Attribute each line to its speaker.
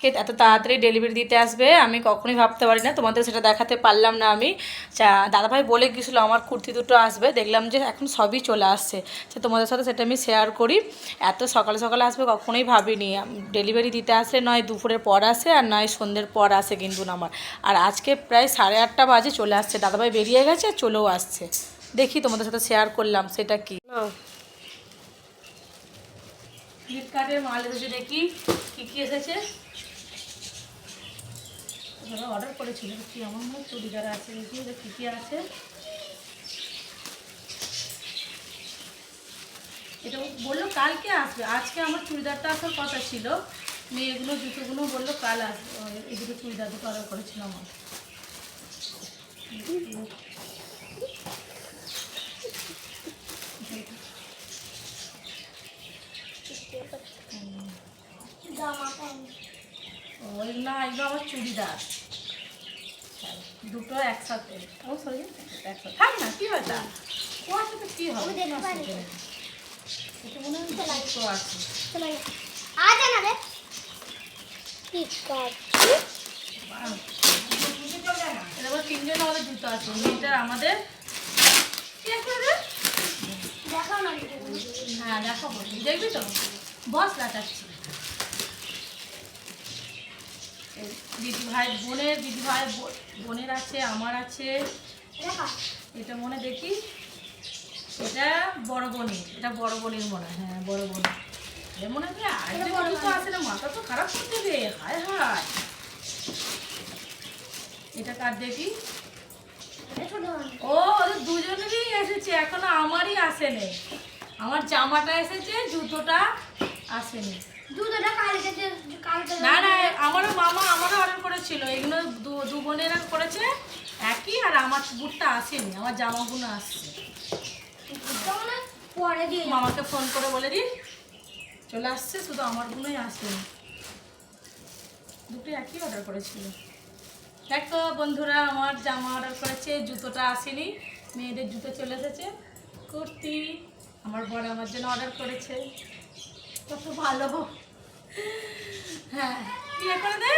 Speaker 1: আজকে এত তাড়াতাড়ি ডেলিভারি দিতে আসবে আমি কখনোই ভাবতে পারি না, তোমাদের সেটা দেখাতে পারলাম না আমি। দাদাভাই বলে গিয়েছিলো আমার কুর্তি দুটো আসবে, দেখলাম যে এখন সবই চলে আসছে। তোমাদের সাথে সেটা আমি শেয়ার করি। এত সকালে সকালে আসবে কখনোই ভাবিনি। ডেলিভারি দিতে আসলে নয় দুপুরের পর আসে আর নয় সন্ধ্যের পর আসে কিন্তু আমার। আর আজকে প্রায় 8:30 বাজে চলে আসছে, দাদাভাই বেরিয়ে গেছে আর চলেও আসছে। দেখি তোমাদের সাথে শেয়ার করলাম সেটা কি। ফ্লিপকার্টের মাল এসেছে, দেখি কী কী এসেছে। অর্ডার করেছিল কি আমার মনে চুড়িদার আছে, দেখি কী কী আছে। এটা বললো কালকে আসবে, আজকে আমার চুড়িদারটা আসার কথা ছিল। মেয়েগুলো জুতোগুলো বললো কাল আসবে। এই দুটো চুড়িদার দুটো অর্ডার করেছিলাম আমার। এগুলো আমার চুড়িদার দুটো একসাথে। ও সরি একসাথে থাক না, কী হয় তা ও আছে তো কী হবে। এটা মনে হয় আছে। তিনজন আমাদের জুতো আছে, মেয়েটার আমাদের। হ্যাঁ দেখাবো, দেখবি তো বস লাটাচ্ছি। দিদিভাই বোনের, দিদিভাই বোনের আছে, আমার আছে। এটা মনে দেখি এটা বড় বোনের, এটা বড় বোনের মনে হয়। হ্যাঁ বড় বোনের মনে হয়। আর জুতো আছে না, মাথা তো খারাপ করে দেবে। হায় হায়, এটা কার দেখি। ও ওদের দুজনেরই এসেছে, এখনো আমারই আসেনি। আমার জামাটা এসেছে, জুতোটা আসেনি। না না আমারও মামা আমারও অর্ডার করেছিল, এগুলো দু বোনেরা করেছে একই। আর আমার বুটটা আসেনি, আমার জামাগুলো আসছে। মামাকে ফোন করে বলে দিই চলে আসছে, শুধু আমারগুলোই আসেনি। দুটো একই অর্ডার করেছিল। দেখো বন্ধুরা, আমার জামা অর্ডার করেছে, জুতোটা আসেনি। মেয়েদের জুতো চলে এসেছে, কুর্তি আমার বড় আমার জন্য অর্ডার করেছে। কত ভালো। হ্যাঁ ইয়ে করে দে।